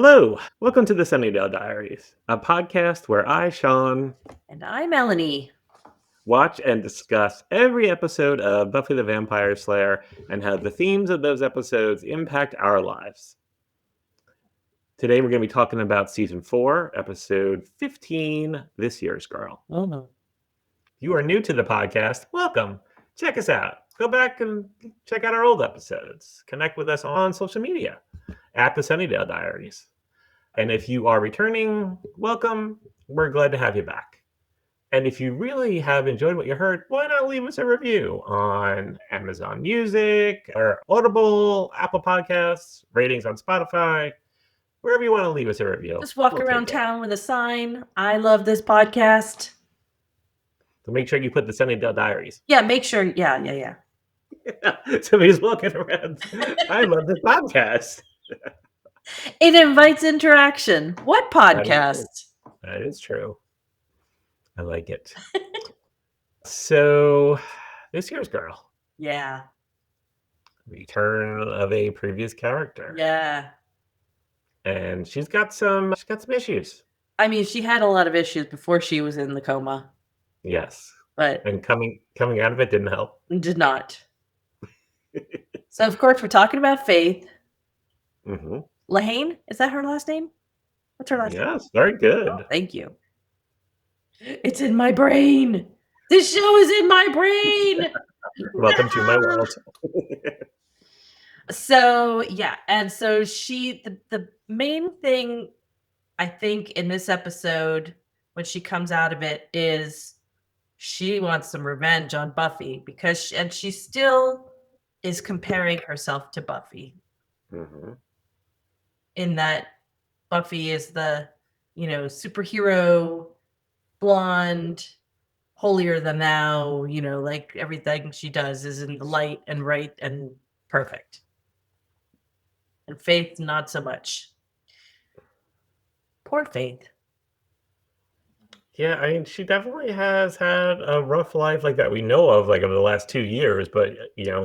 Hello, welcome to the Sunnydale Diaries, a podcast where I, Sean, And I'm Melanie. watch and discuss every episode of Buffy the Vampire Slayer and how the themes of those episodes impact our lives. Today we're going to be talking about Season 4, Episode 15, This Year's Girl. Oh. If you are new to the podcast, welcome. Check us out. Go back and check out our old episodes. Connect with us on social media at the Sunnydale Diaries. And if you are returning, welcome. We're glad to have you back. And if you really have enjoyed what you heard, why not leave us a review on Amazon Music or Audible, Apple Podcasts, ratings on Spotify, wherever you want to leave us a review. Just walk around town with a sign. I love this podcast. So make sure you put the Sunnydale Diaries. Yeah, make sure. Yeah. Somebody's walking around. I love this podcast. It invites interaction. What podcast? That is true. I like it. So, This Year's Girl. Yeah. Return of a previous character. Yeah. And she's got some issues. I mean, she had a lot of issues before she was in the coma. Yes. But And coming out of it didn't help. Did not. So of course we're talking about Faith. Mm-hmm. Lahane? Is that her last name? What's her last name? Yes, very good. Oh, thank you. It's in my brain. This show is in my brain. Welcome to my world. So yeah, and so the main thing I think in this episode when she comes out of it is she wants some revenge on Buffy because she still is comparing herself to Buffy. Mm-hmm. In that Buffy is the superhero, blonde, holier than thou, like everything she does is in the light and right and perfect. And Faith, not so much. Poor Faith. Yeah, I mean, she definitely has had a rough life like that we know of, like over the last 2 years. But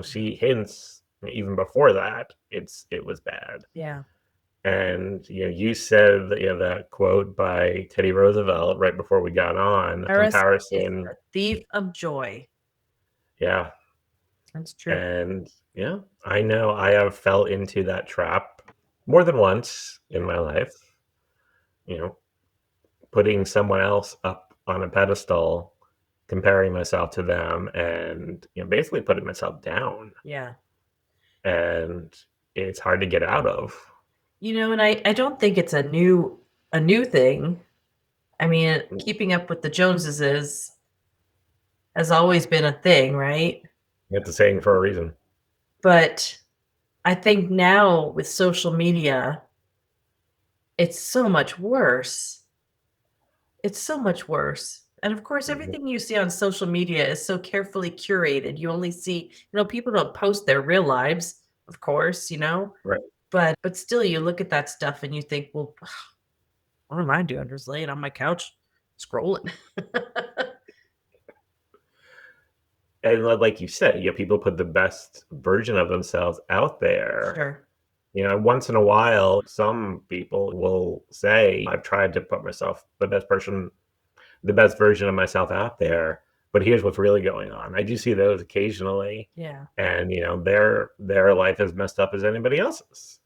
she hints even before that it was bad. Yeah. And you said that quote by Teddy Roosevelt right before we got on. Comparison, is a thief of joy. Yeah, that's true. And yeah, I know I have fell into that trap more than once in my life. Putting someone else up on a pedestal, comparing myself to them, and basically putting myself down. Yeah. And it's hard to get out of. And I don't think it's a new thing. I mean, keeping up with the Joneses has always been a thing, right? It's a saying for a reason. But I think now with social media, it's so much worse. It's so much worse. And of course, everything you see on social media is so carefully curated. You only see, people don't post their real lives, of course, Right. But still, you look at that stuff and you think, well, what am I doing? Just laying on my couch, scrolling. And like you said, people put the best version of themselves out there. Sure. Once in a while, some people will say, I've tried to put myself, the best version of myself out there, but here's what's really going on. I do see those occasionally. Yeah. And, their life is messed up as anybody else's.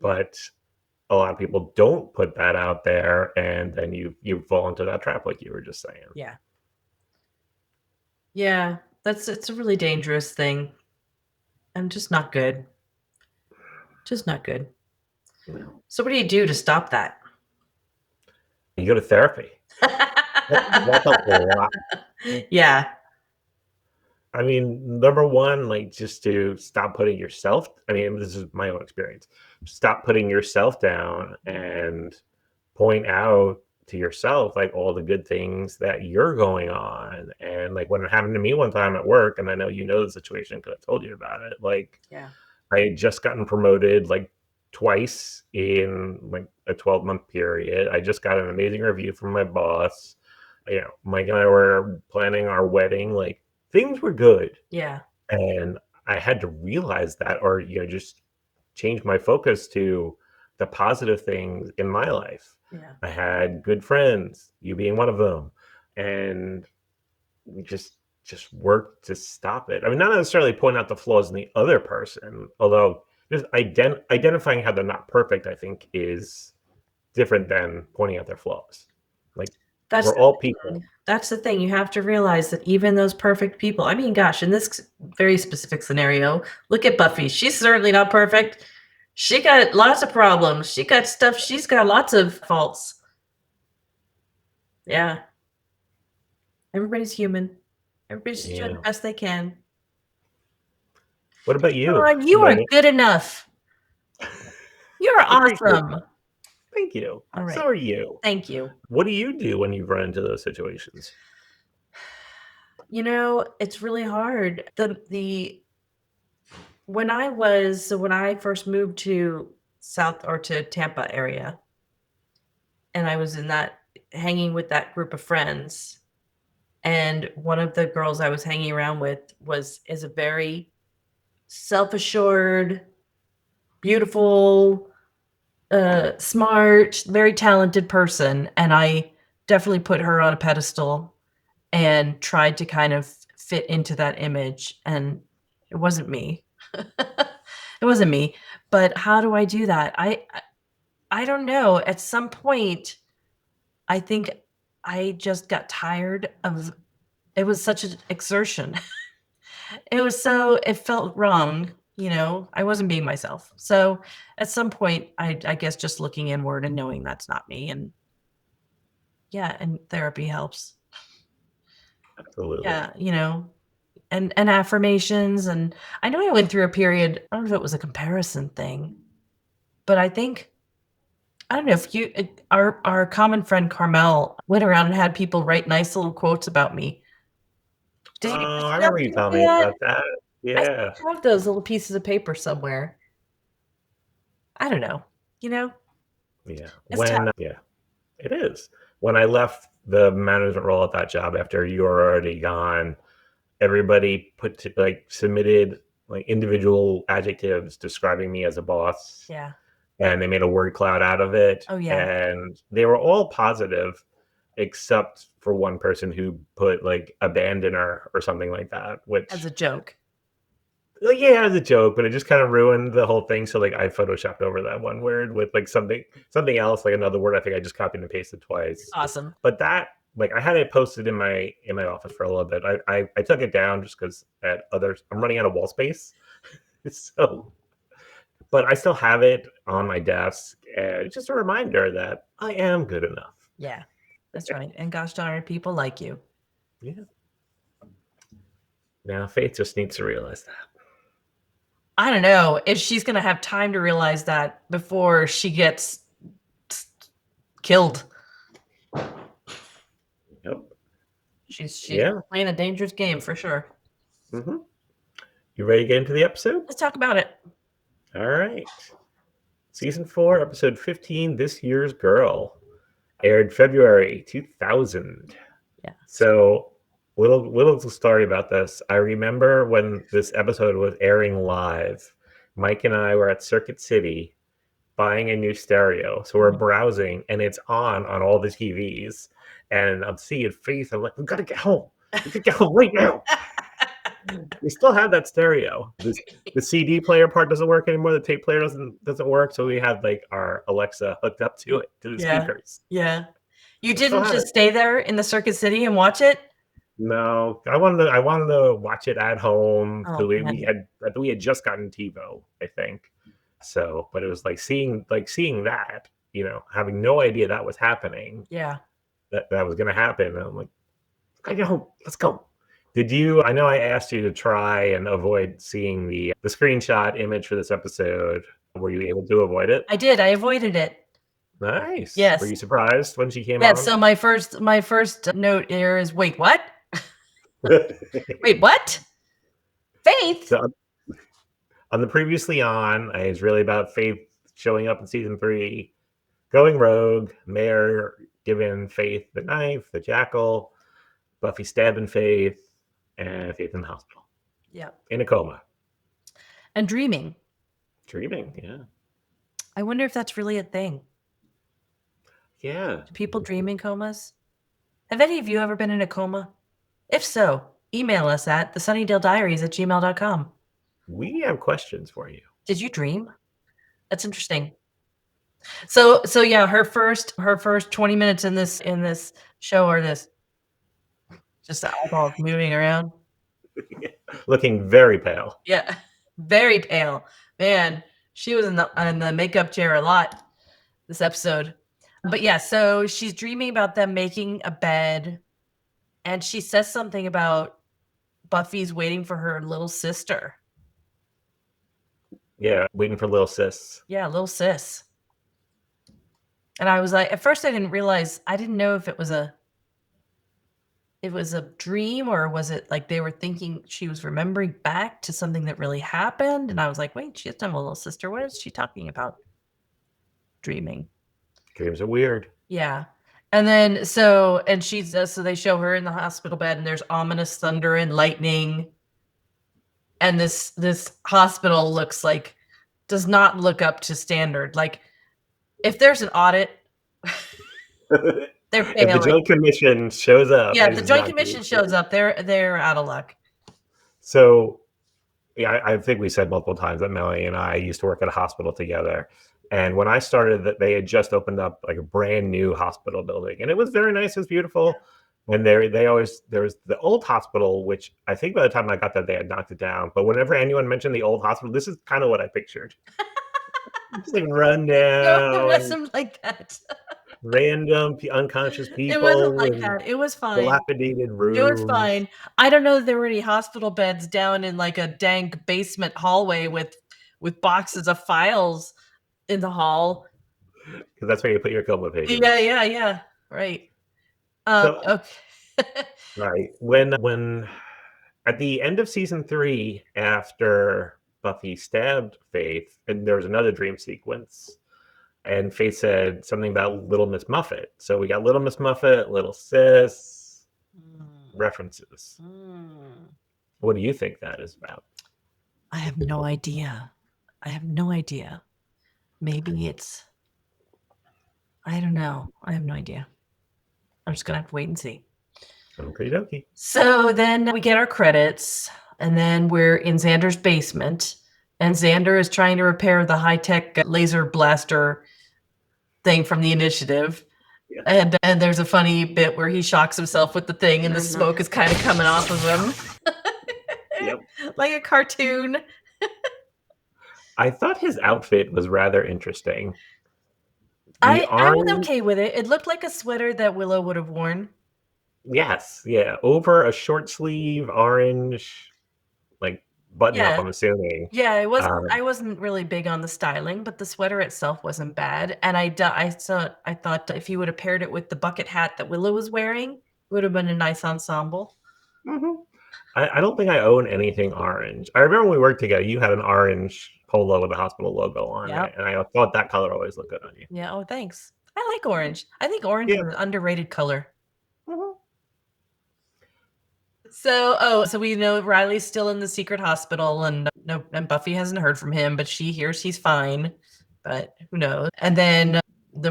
But a lot of people don't put that out there, and then you fall into that trap like you were just saying. Yeah. Yeah, it's a really dangerous thing. And just not good. Just not good. No. So what do you do to stop that? You go to therapy. That helps a lot. Yeah. I mean, number one, just to stop putting yourself, this is my own experience. Stop putting yourself down and point out to yourself, all the good things that you're going on. And when it happened to me one time at work, and I know the situation because I told you about it, yeah. I had just gotten promoted twice in a 12-month period. I just got an amazing review from my boss. Mike and I were planning our wedding. Things were good. Yeah. And I had to realize that, or just change my focus to the positive things in my life. Yeah. I had good friends, you being one of them, and we just worked to stop it. I mean, not necessarily point out the flaws in the other person, although just identifying how they're not perfect, I think, is different than pointing out their flaws. Like, That's we're the all thing. people. That's the thing. You have to realize that even those perfect people, I mean, gosh, in this very specific scenario, look at Buffy. She's certainly not perfect. She got lots of problems. She got stuff. She's got lots of faults. Yeah. Everybody's human. Everybody's just doing the Yeah. best they can. What about you? Come on, you are Melanie? good enough. You're I appreciate awesome. that. Thank you. All right. So are you. Thank you. What do you do when you run into those situations? You know, it's really hard. When I first moved to to Tampa area, and I was hanging with that group of friends, and one of the girls I was hanging around with is a very self-assured, beautiful, smart, very talented person, and I definitely put her on a pedestal and tried to kind of fit into that image, and it wasn't me. It wasn't me. But how do I do that? I don't know. At some point, I think I just got tired of it was such an exertion. It felt wrong, you know. I wasn't being myself. So at some point, I guess just looking inward and knowing that's not me, and yeah, and therapy helps. Absolutely. Yeah, you know, and affirmations, and I know I went through a period, I don't know if it was a comparison thing, but I don't know if our common friend Carmel went around and had people write nice little quotes about me. Oh, Did I you have remember you people telling do me that? about that. I Yeah. still have those little pieces of paper somewhere. I don't know, you know? Yeah. It's tough. Yeah, it is. When I left the management role at that job after you were already gone, everybody submitted like individual adjectives describing me as a boss, Yeah. and they made a word cloud out of it. Oh, yeah. And they were all positive except for one person who put like abandoner or something like that, As a which, joke. yeah, as a joke, but it just kind of ruined the whole thing. So like I photoshopped over that one word with like something else, like another word. I think I just copied and pasted twice. Awesome. But that, like, I had it posted in my office for a little bit. I took it down just because I'm running out of wall space. So, but I still have it on my desk. It's just a reminder that I am good enough. Yeah, that's right. And gosh darn it, people like you. Yeah. Now Faith just needs to realize that. I don't know if she's going to have time to realize that before she gets killed. Yep. She's Yeah. playing a dangerous game for sure. Mm-hmm. You ready to get into the episode? Let's talk about it. All right. Season 4, episode 15, This Year's Girl, aired February 2000. Yeah. So, little story about this. I remember when this episode was airing live, Mike and I were at Circuit City buying a new stereo. So we're browsing, and it's on all the TVs. And I'm seeing Faith. I'm like, we gotta get home. We gotta get home right now. We still have that stereo. The CD player part doesn't work anymore. The tape player doesn't work. So we have like our Alexa hooked up to it, to the speakers. Yeah. You I still didn't have just it. stay there in the Circuit City and watch it? No, I wanted to watch it at home because Oh, man. we had just gotten TiVo, I think. So, but it was like seeing that, having no idea that was happening, Yeah. that was going to happen. And I'm like, I get home. Let's go. Did you? I know I asked you to try and avoid seeing the screenshot image for this episode. Were you able to avoid it? I did. I avoided it. Nice. Yes. Were you surprised when she came Yeah, on? so my first note here is, wait, what? Wait, what? Faith? So, on the previously on, it's really about Faith showing up in season 3, going rogue, Mayor giving Faith the knife, the jackal, Buffy stabbing Faith, and Faith in the hospital. Yeah. In a coma. And dreaming. Dreaming, yeah. I wonder if that's really a thing. Yeah. Do people dream in comas? Have any of you ever been in a coma? If so, email us at thesunnydalediaries@gmail.com. We have questions for you. Did you dream? That's interesting. So yeah, her first 20 minutes in this show are this just the eyeballs moving around. Looking very pale. Yeah, very pale. Man, she was in the makeup chair a lot this episode. But yeah, so she's dreaming about them making a bed, and she says something about Buffy's waiting for her little sister. Yeah, waiting for little sis. Yeah, little sis. And I was like, at first I didn't realize, I didn't know if it was a dream, or was it like they were thinking she was remembering back to something that really happened. And I was like, wait, she doesn't have a little sister. What is she talking about? Dreaming. Dreams are weird. Yeah. And then and she's so they show her in the hospital bed, and there's ominous thunder and lightning. And this hospital does not look up to standard. Like, if there's an audit, they're If the failing. Joint Commission shows up, Yeah, the Joint Commission shows up, they're out of luck. So, yeah, I think we said multiple times that Melanie and I used to work at a hospital together. And when I started, that they had just opened up like a brand new hospital building, and it was very nice. It was beautiful. And there was the old hospital, which I think by the time I got there, they had knocked it down. But whenever anyone mentioned the old hospital, this is kind of what I pictured. Just like run down. No, it wasn't like that. Random unconscious people. It wasn't like that. It was fine. Dilapidated rooms. It was fine. I don't know if there were any hospital beds down in like a dank basement hallway with boxes of files in the hall. Because that's where you put your coma patients. Yeah. Right. Okay. Right. When at the end of season 3, after Buffy stabbed Faith, and there was another dream sequence, and Faith said something about Little Miss Muffet. So we got Little Miss Muffet, Little Sis references. What do you think that is about? I have no idea. Maybe it's, I don't know. I have no idea. I'm just gonna have to wait and see. Okie dokie. So then we get our credits, and then we're in Xander's basement, and Xander is trying to repair the high-tech laser blaster thing from the initiative. Yeah. And there's a funny bit where he shocks himself with the thing, and the smoke is kind of coming off of him. Yep. Like a cartoon. I thought his outfit was rather interesting. I was okay with it. It looked like a sweater that Willow would have worn. Yes, yeah. Over a short sleeve orange, like button up, I'm assuming. Yeah, it wasn't. I wasn't really big on the styling, but the sweater itself wasn't bad. And I thought if you would have paired it with the bucket hat that Willow was wearing, it would have been a nice ensemble. Mm-hmm. I don't think I own anything orange. I remember when we worked together, you had an orange polo with a hospital logo on it, and I thought that color always looked good on you. Yeah. Oh, thanks. I like orange. I think orange is an underrated color. Mm-hmm. So we know Riley's still in the secret hospital, and Buffy hasn't heard from him, but she hears he's fine. But who knows? And then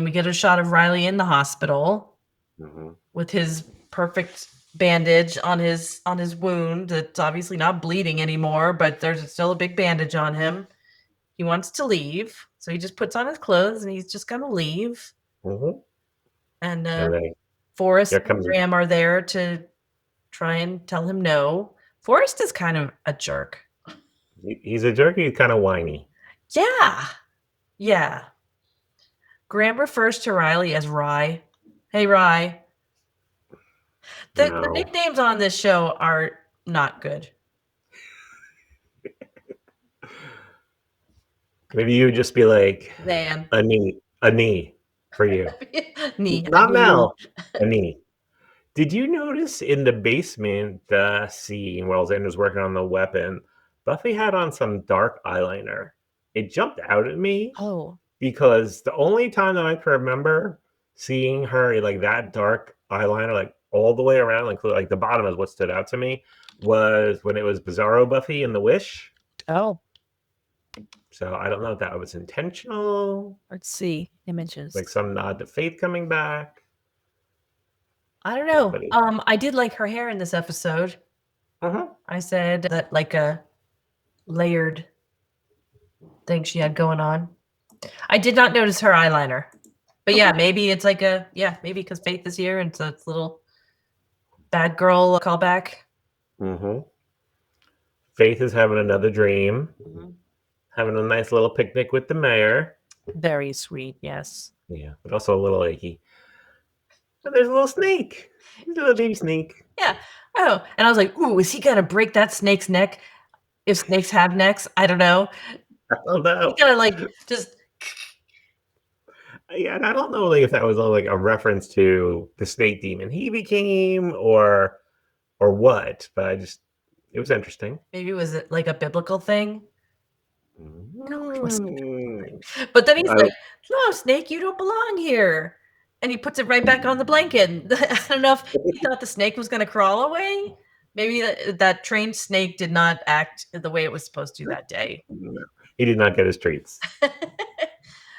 we get a shot of Riley in the hospital with his perfect bandage on his wound that's obviously not bleeding anymore, but there's still a big bandage on him. He wants to leave, so he just puts on his clothes and he's just gonna leave. And Forrest and Graham are there to try and tell him no. Forrest is kind of a jerk. He's a jerk. He's kind of whiny. Yeah. Graham refers to Riley as Rye. Hey, Rye. The nicknames on this show are not good. Maybe you would just be like Zan. A knee for you. Knee. Not Mel. A knee. Did you notice in the basement scene while Xander's working on the weapon, Buffy had on some dark eyeliner? It jumped out at me. Oh. Because the only time that I can remember seeing her like that dark eyeliner, like all the way around, like the bottom is what stood out to me, was when it was Bizarro Buffy in The Wish. Oh. So I don't know if that was intentional, Let's see. Images. like some nod to Faith coming back. I don't know. But I did like her hair in this episode. I said that like a layered thing she had going on. I did not notice her eyeliner. But yeah, maybe it's like maybe because Faith is here and so it's a little bad girl callback. Faith is having another dream, having a nice little picnic with the mayor. Very sweet, yes. Yeah, but also a little achy. And there's a little snake. There's a little baby snake. Yeah. Oh, and I was like, ooh, is he gonna break that snake's neck? If snakes have necks, I don't know. I don't know. He's gonna like just. Yeah, and I don't know like if that was like a reference to the snake demon he became or what, but it was interesting. Maybe it was like a biblical thing. Mm. But then he's like, no, snake, you don't belong here. And he puts it right back on the blanket. I don't know if he thought the snake was going to crawl away. Maybe that trained snake did not act the way it was supposed to that day. No, he did not get his treats.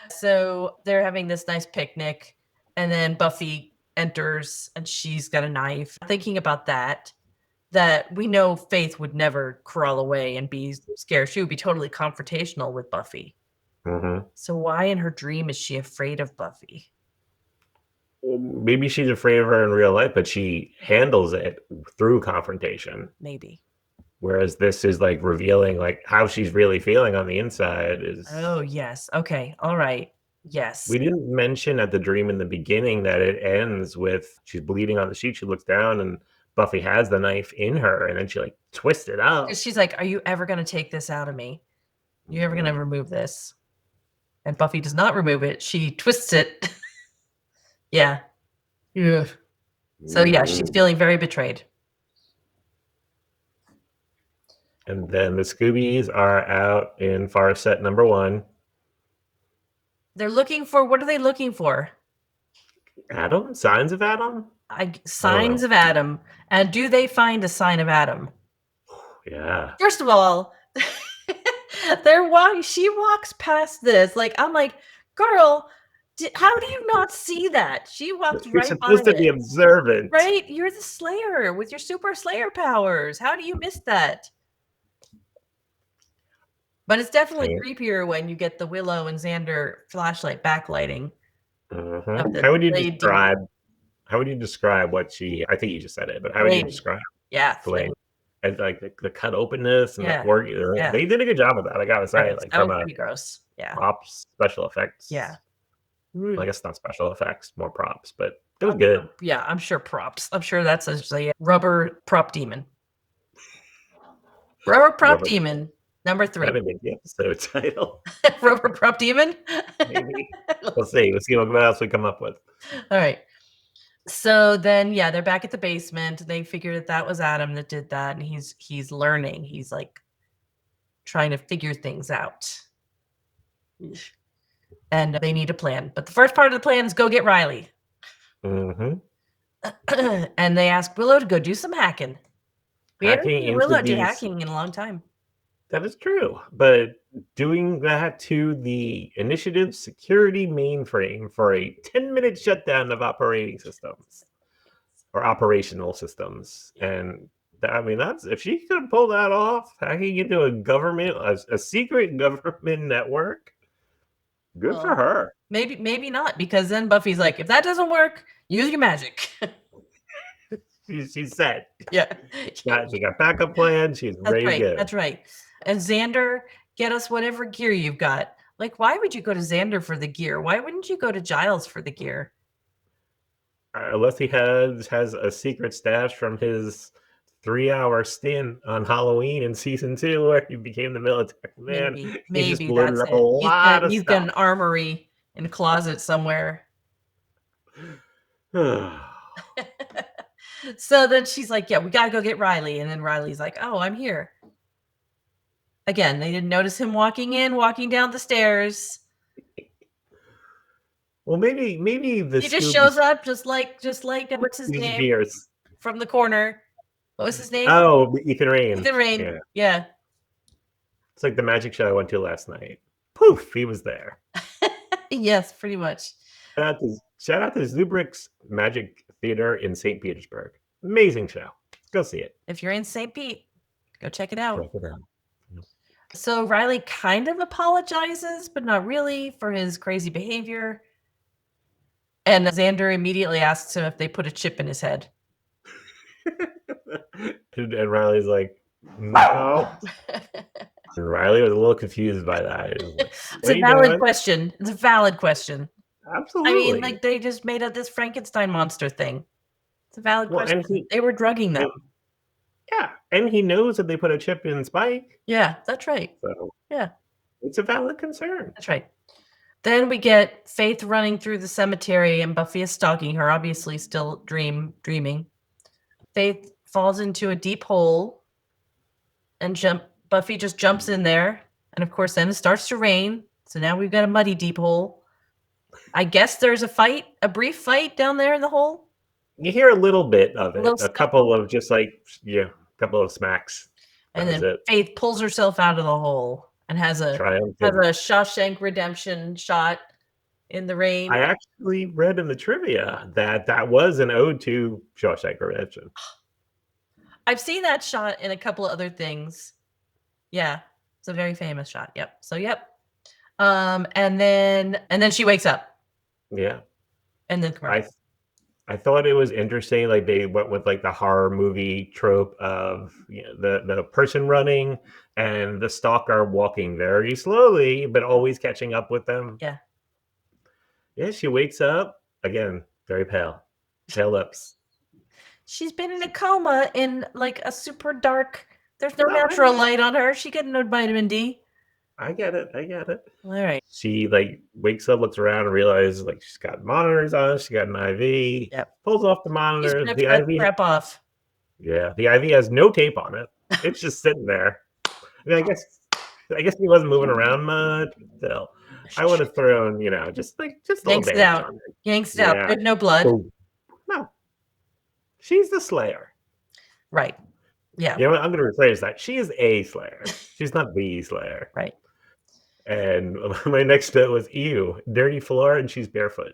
So they're having this nice picnic. And then Buffy enters and she's got a knife. Thinking about that we know Faith would never crawl away and be scared. She would be totally confrontational with Buffy. So why in her dream is she afraid of Buffy? Well, maybe she's afraid of her in real life, but she handles it through confrontation. Maybe. Whereas this is like revealing like how she's really feeling on the inside. Oh, yes. Okay. All right. Yes. We didn't mention at the dream in the beginning that it ends with she's bleeding on the sheet. She looks down and Buffy has the knife in her, and then she like twists it out. She's like, are you ever going to take this out of me? You ever going to remove this? And Buffy does not remove it. She twists it. Yeah. So yeah, she's feeling very betrayed. And then the Scoobies are out in Forest Set number 1. They're looking for, what are they looking for? Adam? Signs of Adam? Signs of Adam. And do they find a sign of Adam? Yeah. First of all, she walks past this. Like, I'm like, girl, how do you not see that? She walked right by it. You're supposed to be observant. Right? You're the Slayer with your super Slayer powers. How do you miss that? But it's definitely creepier when you get the Willow and Xander flashlight backlighting. How would you describe what she? I think you just said it, but how would you describe? Yeah, flame. And like the cut openness and Yeah. the work. Yeah. They did a good job with that. I gotta say, like that from was a pretty gross. Yeah. props, special effects. Yeah. Well, I guess not special effects, more props, but it was good. Yeah, I'm sure props. I'm sure that's a rubber prop demon. Rubber prop demon, number 3. That would make the episode title. Rubber prop demon? Maybe. We'll see. We'll see what else we come up with. All right. So then, yeah, they're back at the basement. They figured that was Adam that did that, and he's learning. He's like trying to figure things out. And they need a plan. But the first part of the plan is go get Riley. And they ask Willow to go do some hacking. We haven't seen Willow do hacking in a long time. That is true. But doing that to the initiative security mainframe for a 10-minute shutdown of operating systems or operational systems. And I mean, that's if she could pull that off, hacking into a secret government network. Good for her. Maybe not, because then Buffy's like, if that doesn't work, use your magic. She's set. Yeah. She got backup plans. She's ready to go. That's right. And Xander, get us whatever gear you've got. Like, why would you go to Xander for the gear? Why wouldn't you go to Giles for the gear? Unless he has a secret stash from his 3-hour stint on Halloween in season 2 where he became the military man. Maybe he just loaded up a lot of stuff. He's got an armory in a closet somewhere. So then she's like, yeah, we got to go get Riley. And then Riley's like, oh, I'm here. Again, they didn't notice him walking down the stairs. Well, maybe he just shows up just like what's his name? Disappears. From the corner. What was his name? Oh, Ethan Rayne. Ethan Rayne. Yeah. It's like the magic show I went to last night. Poof, he was there. Yes, pretty much. Shout out to Zubrick's Magic Theater in St. Petersburg. Amazing show. Go see it. If you're in St. Pete, go check it out. Check it out. So Riley kind of apologizes, but not really, for his crazy behavior. And Xander immediately asks him if they put a chip in his head. And Riley's like, no. And Riley was a little confused by that. It's a valid question. It's a valid question. Absolutely. I mean, like, they just made up this Frankenstein monster thing. It's a valid question. They were drugging them. Yeah, and he knows that they put a chip in Spike. Yeah, that's right. So yeah, it's a valid concern. That's right. Then we get Faith running through the cemetery, and Buffy is stalking her, obviously still dreaming. Faith falls into a deep hole, and Buffy just jumps in there, and of course then it starts to rain, so now we've got a muddy deep hole. I guess there's a brief fight down there in the hole. You hear a little bit of it, a couple of just like, a couple of smacks. And then Faith pulls herself out of the hole and has a Shawshank Redemption shot in the rain. I actually read in the trivia that was an ode to Shawshank Redemption. I've seen that shot in a couple of other things. Yeah, it's a very famous shot. Yep. So and then she wakes up. Yeah. And then I thought it was interesting. Like they went with like the horror movie trope of the person running and the stalker walking very slowly, but always catching up with them. Yeah. Yeah. She wakes up again, very pale lips. She's been in a coma in like a super dark. There's no natural light on her. She getting no vitamin D. I get it. All right. She like wakes up, looks around, and realizes like she's got monitors on. She got an IV. Yep. Pulls off the monitor. The IV prep off. Yeah, the IV has no tape on it. It's just sitting there. I mean, I guess he wasn't moving around much. Still, I would have thrown, just a little bit. Yanks it out. Good, no blood. No, she's the Slayer. Right. Yeah. You know what? I'm going to rephrase that. She is a Slayer. She's not the Slayer. Right. And my next bit was, ew, dirty floor, and she's barefoot.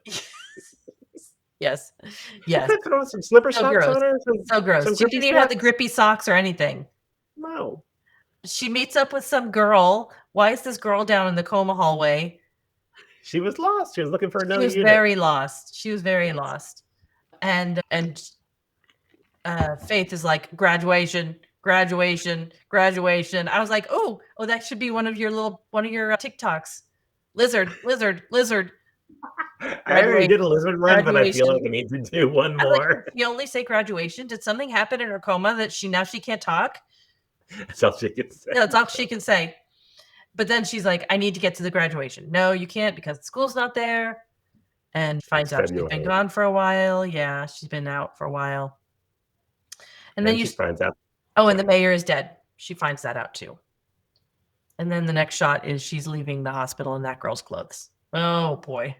Yes. Throw some slipper socks on her. So gross. She didn't even have the grippy socks or anything. No. She meets up with some girl. Why is this girl down in the coma hallway? She was lost. She was looking for another unit. She was very lost. And Faith is like, graduation. I was like, oh, that should be one of your TikToks. Lizard. I already did a lizard run, but I feel like I need to do one more. You only say graduation. Did something happen in her coma that she can't talk? That's all she can say. Yeah, that's all she can say. But then she's like, I need to get to the graduation. No, you can't because the school's not there. And finds out she's been gone for a while. Yeah, she's been out for a while. And then she finds out. Oh, and the mayor is dead. She finds that out too. And then the next shot is she's leaving the hospital in that girl's clothes. Oh boy.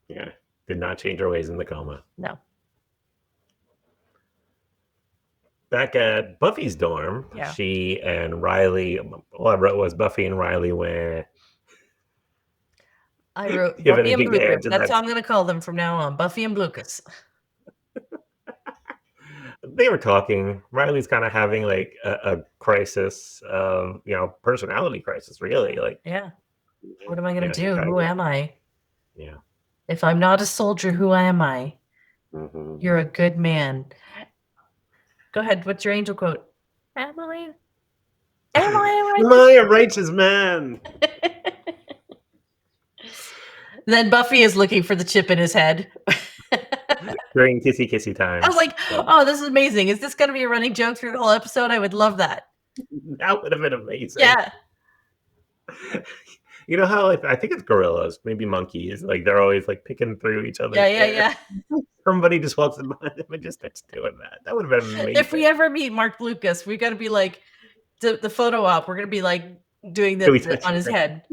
Yeah. Did not change her ways in the coma. No. Back at Buffy's dorm, she and Riley, all I wrote was Buffy and Riley went. I wrote Buffy and Blucas. That's how I'm going to call them from now on. Buffy and Blucas. They were talking. Riley's kind of having like a crisis of, personality crisis, really. Like, yeah. What am I going to do? Who am I? Yeah. If I'm not a soldier, who am I? Mm-hmm. You're a good man. Go ahead. What's your angel quote? Am I a righteous man? Then Buffy is looking for the chip in his head. During kissy time. I was like, oh, this is amazing. Is this going to be a running joke through the whole episode? I would love that. That would have been amazing. Yeah. You know how I think it's gorillas, maybe monkeys, like they're always like picking through each other. Yeah. Somebody just walks in behind them and just starts doing that. That would have been amazing. If we ever meet Mark Lucas, we got to be like the photo op. We're going to be like doing this on his head.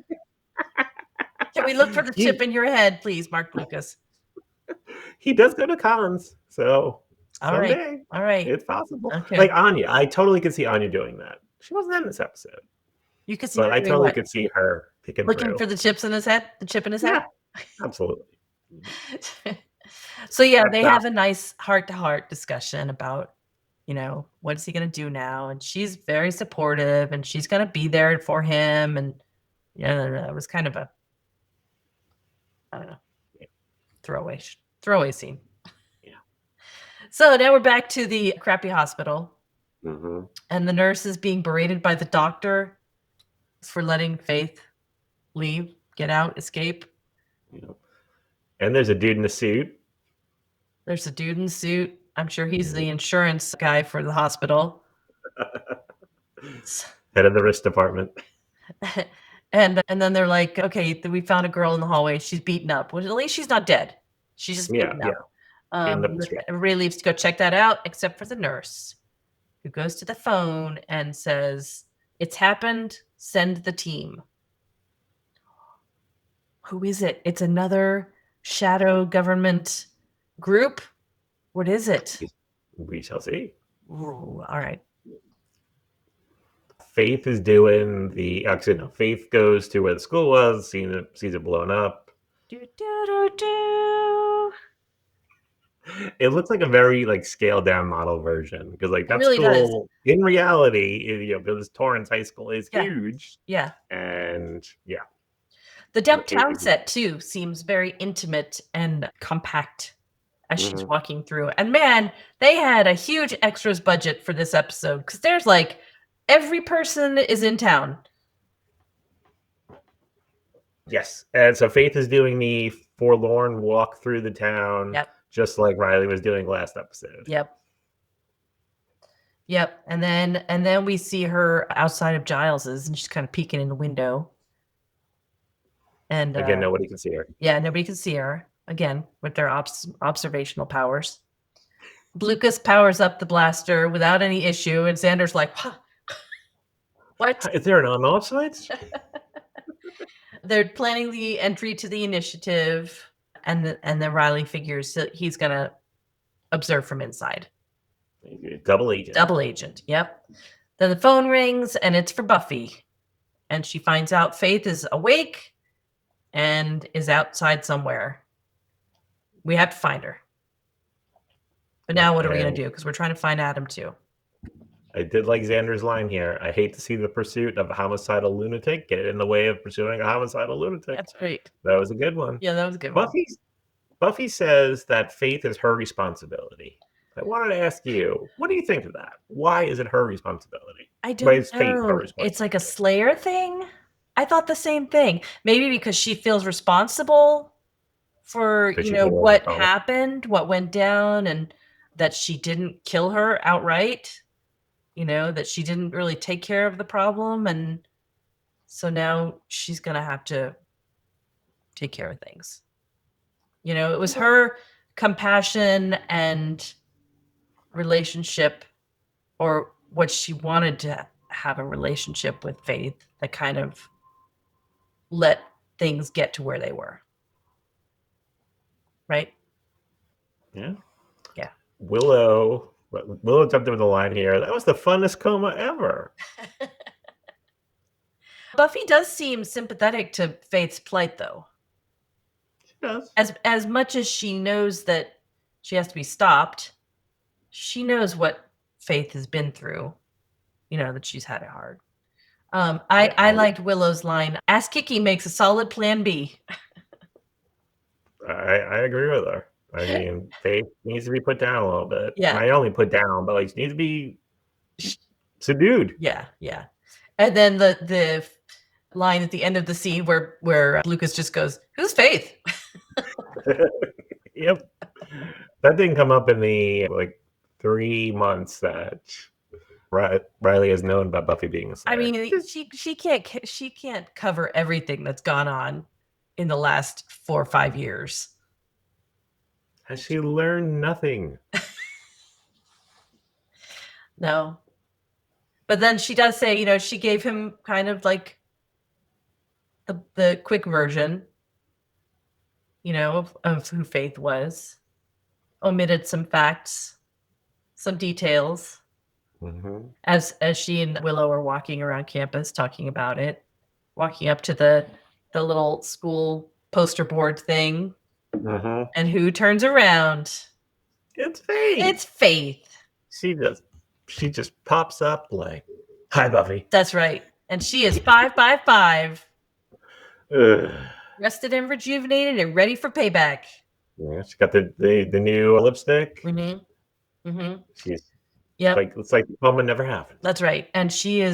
Can we look for the chip in your head, please, Mark Lucas? He does go to cons, so someday. All right. It's possible. Okay. Like Anya. I totally could see Anya doing that. She wasn't in this episode. You could see But her I doing totally what? could see her picking Looking through. for the chip in his head. Yeah, absolutely. So yeah, That's they not- have a nice heart-to-heart discussion about, what is he going to do now? And she's very supportive, and she's going to be there for him. And it was kind of a, I don't know, throwaway scene. Yeah. So now we're back to the crappy hospital, Mhm. and the nurse is being berated by the doctor for letting Faith leave, get out, escape. Yeah. And there's a dude in a suit. There's a dude in a suit. I'm sure he's the insurance guy for the hospital. Head of the risk department. And then they're like, okay, we found a girl in the hallway. She's beaten up. Well, at least she's not dead. She's just Yeah, beaten yeah. up. Beaten up and screaming. Everybody leaves to go check that out, except for the nurse, who goes to the phone and says, "It's happened. Send the team." Who is it? It's another shadow government group. What is it? We shall see. Ooh, all right. Faith is doing the actually no. Faith goes to where the school was, sees it blown up. Do, do, do, do. It looks like a very like scaled down model version because like It that really does. school in reality, this Torrance High School is Yeah. huge, Yeah. and yeah, The downtown set too seems very intimate and compact as she's Mhm. walking through. And man, they had a huge extras budget for this episode because there's like every person is in town. Yes, and so Faith is doing the forlorn walk through the town, Yep. just like Riley was doing last episode. Yep. And then we see her outside of Giles's, and she's kind of peeking in the window. And Again, nobody can see her. yeah, nobody can see her again with their observational powers. Lucas powers up the blaster without any issue, and Xander's like, "Huh, what?" Is there an on-off switch? They're planning the entry to the initiative, and then Riley figures that he's gonna observe from inside. Double agent. Double agent. Yep. Then the phone rings, and it's for Buffy, and she finds out Faith is awake and is outside somewhere. We have to find her. But now what are we going to do? Because we're trying to find Adam too. I did like Xander's line here. I hate to see the pursuit of a homicidal lunatic get in the way of pursuing a homicidal lunatic. That's great. That was a good one. Yeah, that was a good one. Buffy says that Faith is her responsibility. I wanted to ask you, what do you think of that? Why is it her responsibility? I Why don't is Faith her know. responsibility? It's like a Slayer thing. I thought the same thing. Maybe because she feels responsible for, what happened, what went down, and that she didn't kill her outright. That she didn't really take care of the problem. And so now she's going to have to take care of things. It was her compassion and relationship, or what she wanted to have a relationship with Faith, that kind of let things get to where they were. Right? Yeah. Yeah. Willow jumped over the line here. That was the funnest coma ever. Buffy does seem sympathetic to Faith's plight, though. She does. As much as she knows that she has to be stopped, she knows what Faith has been through. That she's had it hard. I liked Willow's line. Ass Kiki makes a solid plan B. I agree with her. I mean, Faith needs to be put down a little bit. Yeah. Not only put down, but like she needs to be subdued. Yeah. And then the line at the end of the scene where Lucas just goes, "Who's Faith?" Yep. That didn't come up in the 3 months that Riley has known about Buffy being a Slayer. I mean, she can't cover everything that's gone on in the last 4 or 5 years. Has she learned nothing? No. But then she does say, she gave him kind of like the quick version, of who Faith was. Omitted some facts, some details. As she and Willow are walking around campus talking about it, walking up to the little school poster board thing, and who turns around? It's Faith. It's Faith. She just pops up like, "Hi, Buffy." That's right. And she is 5'5", Ugh. rested and rejuvenated and ready for payback. Yeah, she got the new lipstick. She's Yep. like, it's like the moment never happened. That's right. And she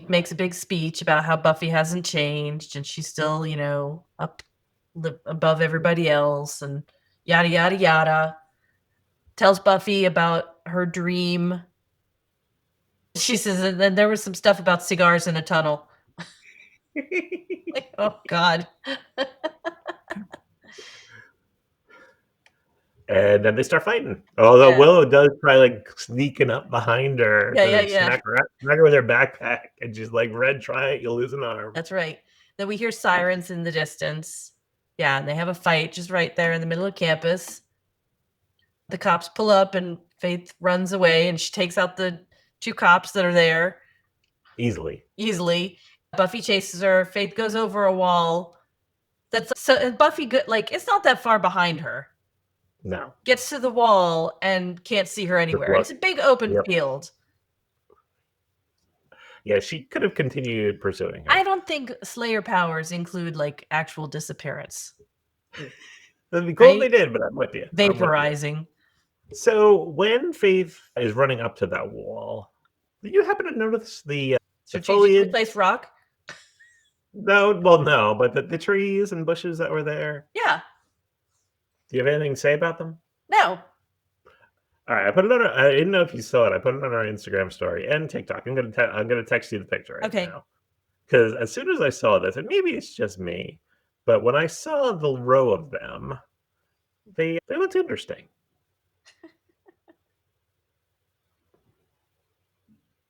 makes a big speech about how Buffy hasn't changed and she's still, up above everybody else and yada, yada, yada. Tells Buffy about her dream. She says, and then there was some stuff about cigars in a tunnel. Like, oh, God. And then they start fighting. Although Yeah. Willow does try like sneaking up behind her Yeah. smack her with her backpack, and she's like, "Red, try it, you'll lose an arm." That's right. Then we hear sirens in the distance. Yeah, and they have a fight just right there in the middle of campus. The cops pull up and Faith runs away and she takes out the 2 cops that are there. Easily. Buffy chases her. Faith goes over a wall. And Buffy, it's not that far behind her. No. Gets to the wall and can't see her anywhere. It's a big open field. Yeah, she could have continued pursuing her. I don't think Slayer powers include actual disappearance. That'd be cool if they did, but I'm with you. Vaporizing. So when Faith is running up to that wall, did you happen to notice the strategically placed rock? No, well, no, but the trees and bushes that were there. Yeah. Do you have anything to say about them? No. All right, I didn't know if you saw it. I put it on our Instagram story and TikTok. I'm gonna text you the picture right now. Because as soon as I saw this, and maybe it's just me, but when I saw the row of them, they looked interesting.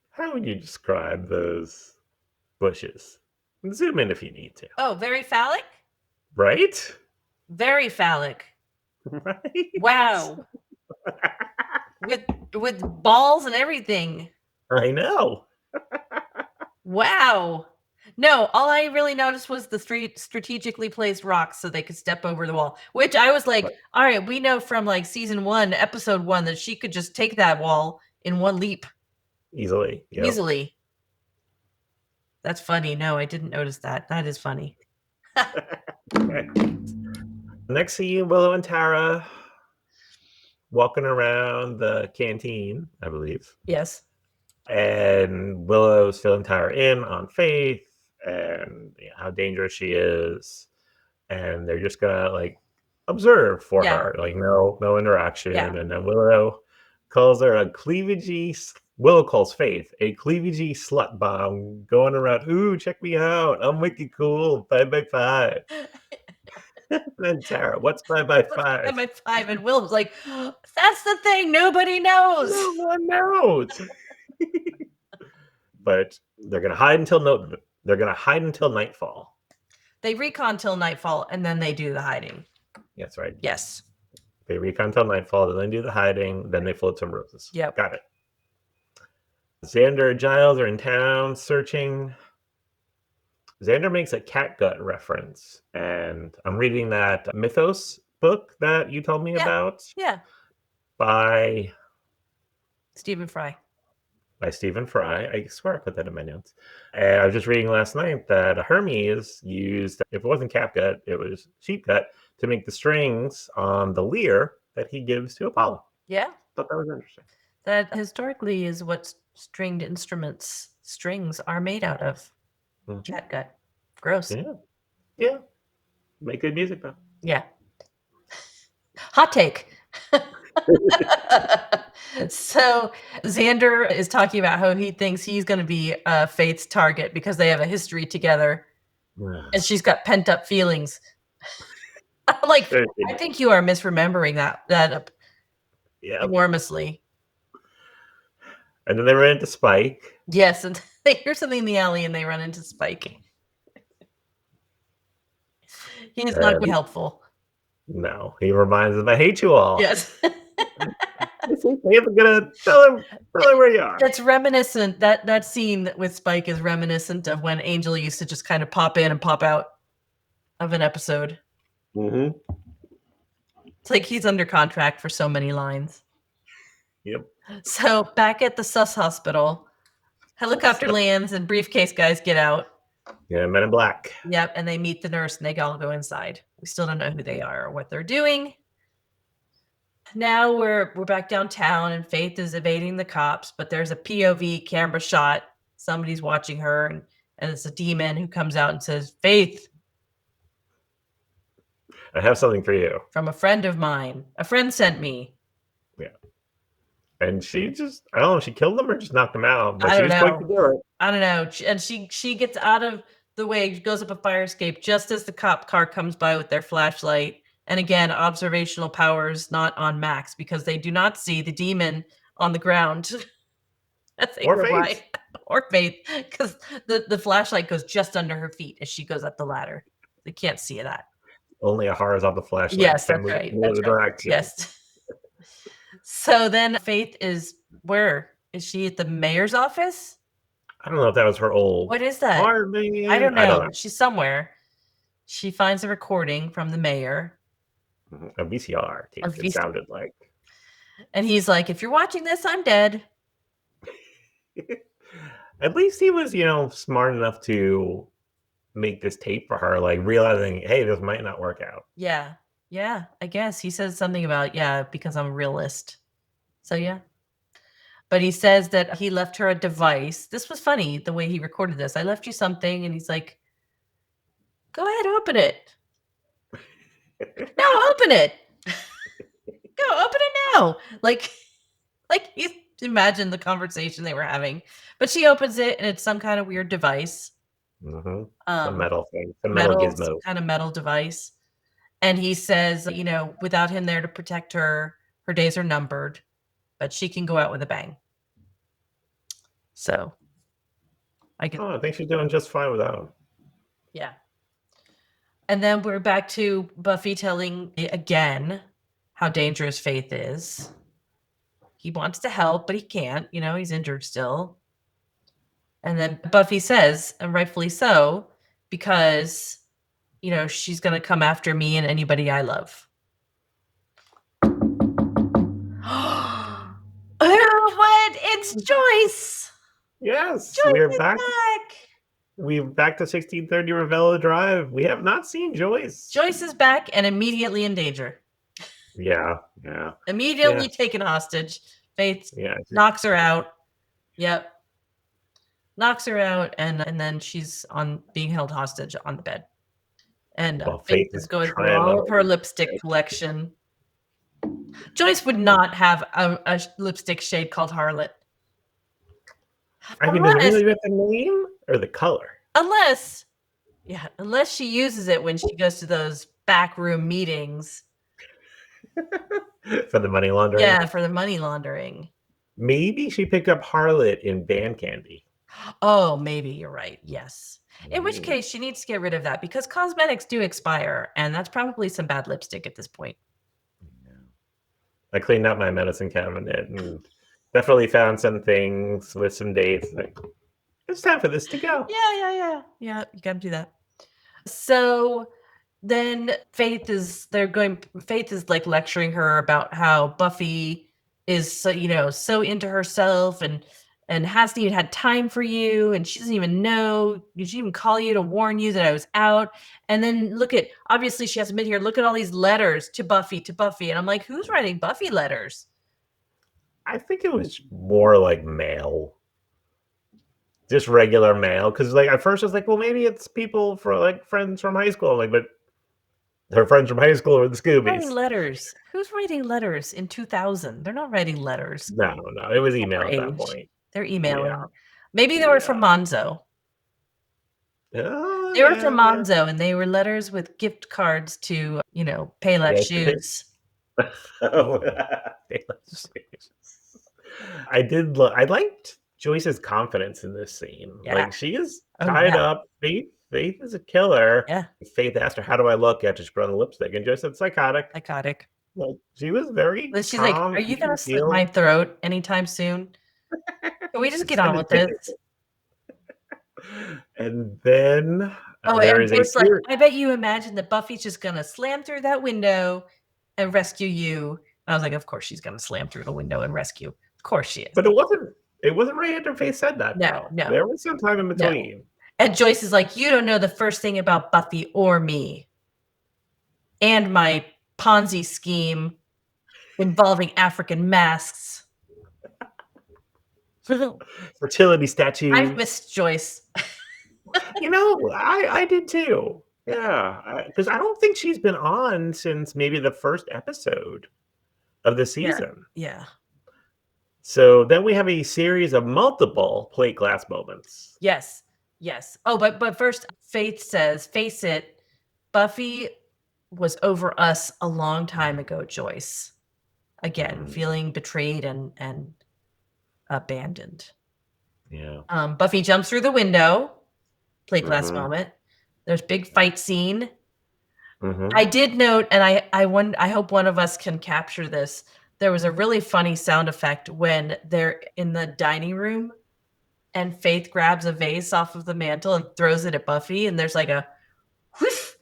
How would you describe those bushes? Zoom in if you need to. Oh, very phallic? Right? Very phallic. Right? Wow. with balls and everything. I know. Wow. No, all I really noticed was the strategically placed rocks so they could step over the wall, which I was like, all right, we know from season 1, episode 1, that she could just take that wall in one leap. Easily. Yep. Easily. That's funny. No, I didn't notice that. That is funny. Okay. Next scene, Willow and Tara walking around the canteen, I believe. Yes. And Willow's filling Tara in on Faith and how dangerous she is. And they're just gonna observe for her. No interaction. Yeah. And then Willow calls her a cleavagey. Willow calls Faith a cleavagey slut bomb going around. Ooh, check me out. I'm wicked cool. 5x5. And then Tara, what's 5x5? 5x5. And Willow's like, that's the thing. Nobody knows. No one knows. But they're gonna hide until nightfall. They recon till nightfall, and then they do the hiding. That's right. Yes. They recon till nightfall, then they do the hiding, then they float some roses. Yep. Got it. Xander and Giles are in town searching. Xander makes a catgut reference, and I'm reading that Mythos book that you told me about. Yeah. By Stephen Fry. I swear I put that in my notes. And I was just reading last night that Hermes used, if it wasn't catgut, it was sheep gut, to make the strings on the lyre that he gives to Apollo. Yeah. Thought that was interesting. That historically is what stringed strings are made out of. Mm-hmm. Catgut. Gross. Yeah. Make good music, though. Yeah. Hot take. So Xander is talking about how he thinks he's going to be Faith's target because they have a history together, and she's got pent up feelings. I think you are misremembering that enormously. And then they run into Spike. Yes, and they hear something in the alley, and they run into Spike. He is not helpful. No, he reminds them, I hate you all. Yes. see, Faith is gonna tell him where you are. That's reminiscent. That scene with Spike is reminiscent of when Angel used to just kind of pop in and pop out of an episode. Mm-hmm. It's like he's under contract for so many lines. Yep. So back at the sus hospital, helicopter lands and briefcase guys get out. Yeah, Men in Black. Yep, and they meet the nurse and they all go inside. We still don't know who they are or what they're doing. Now we're back downtown and Faith is evading the cops, but there's a POV camera shot. Somebody's watching her and it's a demon who comes out and says, "Faith, I have something for you." from a friend of mine. A friend sent me." And she just, I don't know, she killed him or just knocked him out. But I she don't was quick to do it. I don't know. And she gets out of the way, goes up a fire escape just as the cop car comes by with their flashlight. And again, observational powers not on max because they do not see the demon on the ground. Or Faith. Or Faith, because the flashlight goes just under her feet as she goes up the ladder. They can't see that. Only a horizontal flashlight. Yes, can that's move right. in That's the right. direction. Yes. So then Faith is, where? Is she at the mayor's office? I don't know if that was her old. What is that? Pardon I don't know. She's somewhere. She finds a recording from the mayor. A VCR tape, it sounded like. And he's like, "If you're watching this, I'm dead." At least he was, smart enough to make this tape for her, like realizing, hey, this might not work out. Yeah. Yeah, I guess. He says something about, because I'm a realist. So, yeah. But he says that he left her a device. This was funny, the way he recorded this. "I left you something." And he's like, "Go ahead, open it." "No, open it." "Go, open it now." Like you imagine the conversation they were having. But she opens it, and it's some kind of weird device. Mm-hmm. A metal thing. A metal gizmo. some kind of metal device. And he says, without him there to protect her, her days are numbered, but she can go out with a bang. So, I think she's doing just fine without him. Yeah. And then we're back to Buffy telling again how dangerous Faith is. He wants to help, but he can't. He's injured still. And then Buffy says, and rightfully so, because, she's going to come after me and anybody I love. What? It's Joyce. Yes, Joyce we're is back. back. We're back to 1630 Ravello Drive. We have not seen Joyce. Joyce is back and immediately in danger. Yeah. Immediately taken hostage. Faith knocks her out. Yep. Knocks her out, and then she's being held hostage on the bed. And Faith is going through all of her lipstick collection. Joyce would not have a lipstick shade called Harlot. I mean, is it really about the name or the color? Unless she uses it when she goes to those backroom meetings. For the money laundering? Yeah, for the money laundering. Maybe she picked up Harlot in band candy. Oh, maybe you're right. Yes. In which case, she needs to get rid of that because cosmetics do expire, and that's probably some bad lipstick at this point. Yeah. I cleaned out my medicine cabinet and definitely found some things with some dates. Like, it's time for this to go. Yeah, you got to do that. So then Faith is like lecturing her about how Buffy is so into herself and hasn't even had time for you, and she doesn't even know. Did she even call you to warn you that I was out? And then obviously she hasn't been here. Look at all these letters to Buffy. And I'm like, who's writing Buffy letters? I think it was more like mail. Just regular mail. Because at first I was like, well, maybe it's people for friends from high school. But her friends from high school are the Scoobies. Writing letters. Who's writing letters in 2000? They're not writing letters. No. It was email at that point. They're emailing. Yeah. Maybe they were from Monzo. They were from Monzo, and they were letters with gift cards to, Payless shoes. I liked Joyce's confidence in this scene. Yeah. She is tied up. Faith is a killer. Yeah. Faith asked her, "How do I look?" after she put on the lipstick, and Joyce said, "Psychotic." Like, she was very Then she's like, calm, "Are you even gonna slit keeled. my throat anytime soon? Can we just get on with Send this?" it. And then Oh, there and is a it's like, series. I bet you imagine that Buffy's just gonna slam through that window and rescue you. And I was like, of course she's gonna slam through the window and rescue. Of course she is. But it wasn't right after Faith said that, No, though. no, There was some time in no. between. And Joyce is like, you don't know the first thing about Buffy or me. And my Ponzi scheme involving African masks. Fertility statues. I've missed Joyce. I did too. Yeah, because I don't think she's been on since maybe the first episode of the season. Yeah. So then we have a series of multiple plate glass moments. Yes. Oh, but first, Faith says, "Face it, Buffy was over us a long time ago, Joyce." Again, feeling betrayed and abandoned. Yeah. Buffy jumps through the window. Plate glass Mhm. moment. There's big fight scene. Mhm. I did note, and I hope one of us can capture this. There was a really funny sound effect when they're in the dining room and Faith grabs a vase off of the mantle and throws it at Buffy, and there's like a whoosh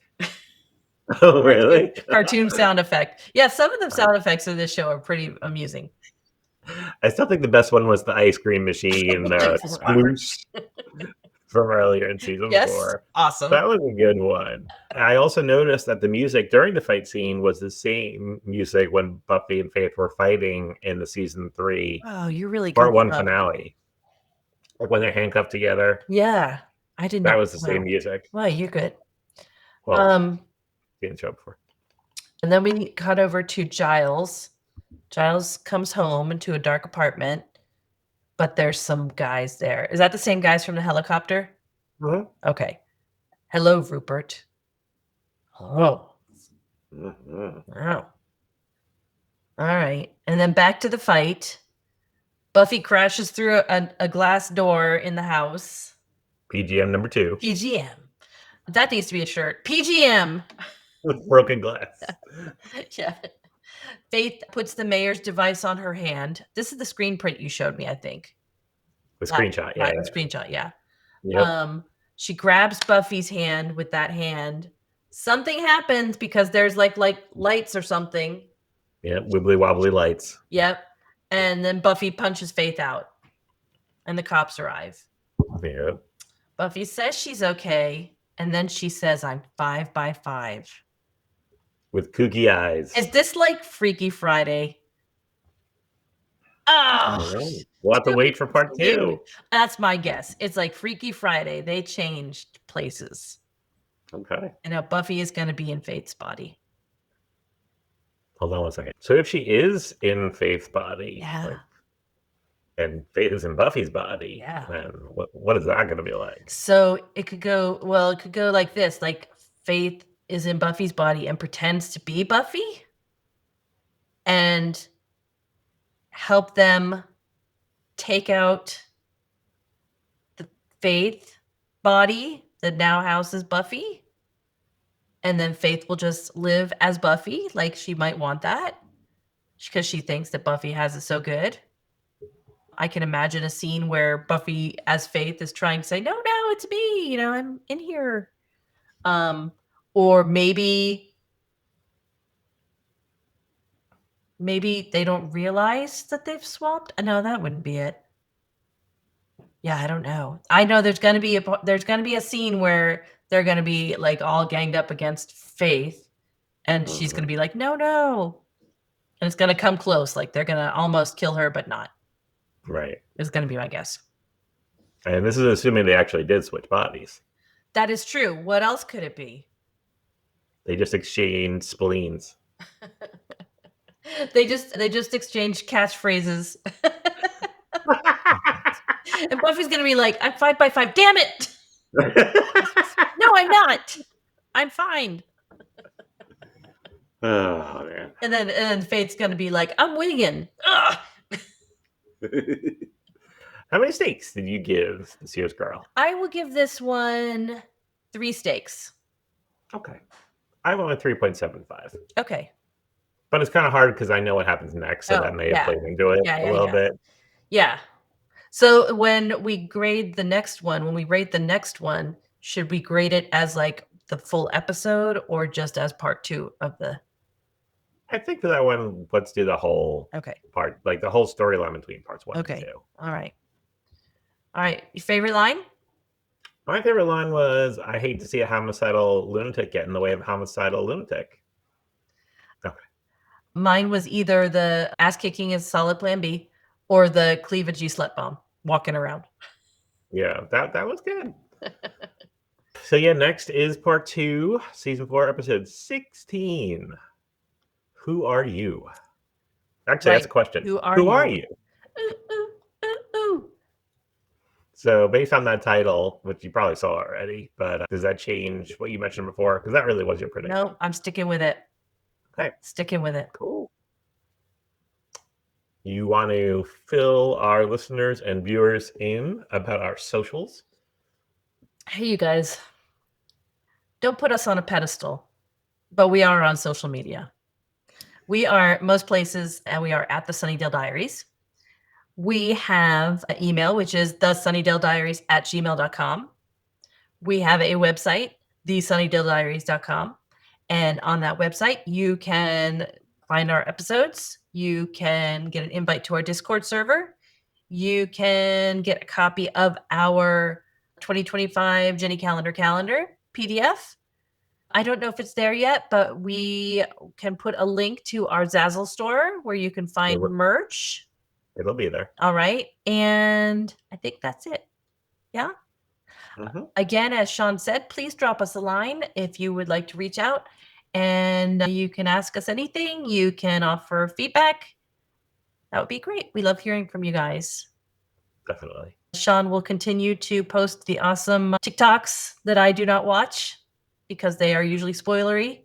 Oh, really? cartoon sound effect. Yeah, some of the sound effects of this show are pretty amusing. I still think the best one was the ice cream machine sploosh from earlier in season Yes, 4. awesome. That was a good one. I also noticed that the music during the fight scene was the same music when Buffy and Faith were fighting in the season 3 Oh, you're really part good 1 stuff. finale. Like when they're handcuffed together. Yeah, I did not. That was the same music. Well, you're good. Well, didn't show before. And then we cut over to Giles. Giles comes home into a dark apartment, but there's some guys there. Is that the same guys from the helicopter? Mhm. Okay. Hello, Rupert. Oh. Mhm. Oh. All right. And then back to the fight. Buffy crashes through a glass door in the house. PGM number 2 PGM. That needs to be a shirt. PGM. with broken glass. Yeah. Faith puts the mayor's device on her hand. This is the screen print you showed me, I think. The screenshot, yeah. The screenshot, yeah. Yep. She grabs Buffy's hand with that hand. Something happens because there's like lights or something. Yep, wibbly wobbly lights. Yep. And then Buffy punches Faith out. And the cops arrive. Yep. Buffy says she's okay. And then she says, "I'm 5 by 5. With kooky eyes. Is this like Freaky Friday? Oh, We'll have to wait for part 2. That's my guess. It's like Freaky Friday. They changed places. Okay. And now Buffy is going to be in Faith's body. Hold on one second. So if she is in Faith's body, Yeah. and Faith is in Buffy's body, Yeah. then what is that going to be like? So it could go like this. Like Faith is in Buffy's body and pretends to be Buffy and help them take out the Faith body that now houses Buffy. And then Faith will just live as Buffy, like she might want that because she thinks that Buffy has it so good. I can imagine a scene where Buffy as Faith is trying to say, no, it's me, I'm in here. Or maybe they don't realize that they've swapped. No, that wouldn't be it. Yeah, I don't know. I know there's going to be a scene where they're going to be like all ganged up against Faith and she's going to be like, no. And it's going to come close. Like they're going to almost kill her, but not. Right. It's going to be my guess. And this is assuming they actually did switch bodies. That is true. What else could it be? They just exchanged spleens. They just exchanged catchphrases. And Buffy's going to be like, I'm 5 by 5. Damn it. No, I'm not. I'm fine. Oh, man. And then Faith's going to be like, I'm winning. Ugh. How many steaks did you give the Sears Girl? I will give this one 3 steaks. Okay. I went with 3.75. Okay. But it's kind of hard because I know what happens next, so Oh, that may have yeah. played into it Yeah, a yeah, little yeah. bit. Yeah. So when we grade the next one, when we rate the next one, should we grade it as like the full episode or just as part 2 of the? I think for that one, let's do the whole Okay. part, like the whole storyline between parts 1 and Okay. 2. All right. All right. Your favorite line? My favorite line was, "I hate to see a homicidal lunatic get in the way of a homicidal lunatic." Mine was either the ass kicking is solid plan B or the cleavage you slut bomb walking around. Yeah, that was good. So yeah, next is part 2, season 4, episode 16. Who are you? Actually, that's a Right. question. Who are you? Ooh, ooh, ooh, ooh. So based on that title, which you probably saw already, but does that change what you mentioned before? Because that really was your prediction. No, I'm sticking with it. Okay, Sticking with it. cool. You want to fill our listeners and viewers in about our socials? Hey, you guys. Don't put us on a pedestal, but we are on social media. We are most places, and we are at the Sunnydale Diaries. We have an email, which is thesunnydalediaries@gmail.com. We have a website, thesunnydalediaries.com. And on that website, you can find our episodes. You can get an invite to our Discord server. You can get a copy of our 2025 Jenny calendar PDF. I don't know if it's there yet, but we can put a link to our Zazzle store where you can find merch. It'll be there. All right. And I think that's it. Yeah. Again, as Sean said, please drop us a line if you would like to reach out, and you can ask us anything. You can offer feedback. That would be great. We love hearing from you guys. Definitely. Sean will continue to post the awesome TikToks that I do not watch because they are usually spoilery.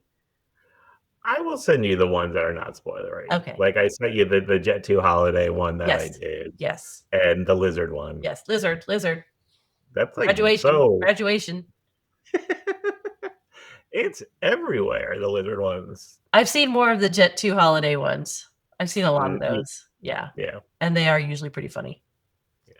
I will send you the ones that are not spoilery. Okay. Like I sent you the Jet 2 holiday one that I Yes. did. Yes. And the lizard one. Yes. Lizard. That's like Graduation. It's everywhere, the lizard ones. I've seen more of the Jet 2 holiday ones. I've seen a lot of those. Yeah. Yeah. And they are usually pretty funny. Yeah.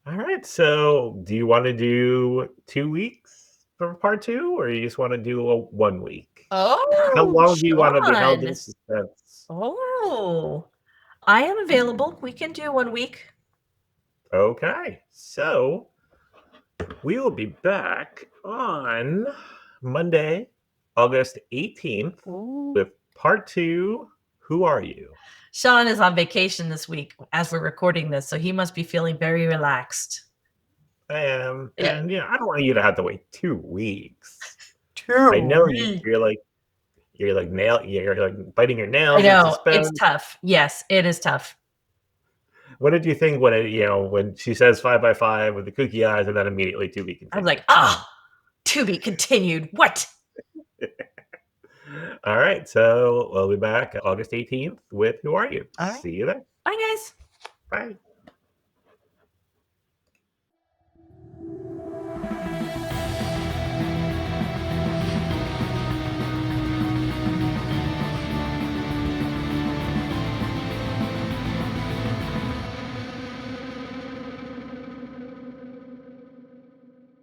All right. So do you want to do 2 weeks for part 2, or you just want to do a 1 week? Oh, how long do you want to be held in Sean. suspense? Oh, I am available. We can do 1 week. Okay. So we will be back on Monday, August 18th with part 2. Who are you? Sean is on vacation this week as we're recording this, so he must be feeling very relaxed. I am. Yeah. And I don't want you to have to wait 2 weeks. 2 I know weeks. you're like biting your nails. I know, it's tough. Yes, it is tough. What did you think when she says 5x5 with the kooky eyes and then immediately to be continued? I'm like, to be continued. What? All right. So we'll be back August 18th with Who Are You? All right. See you there. Bye, guys. Bye.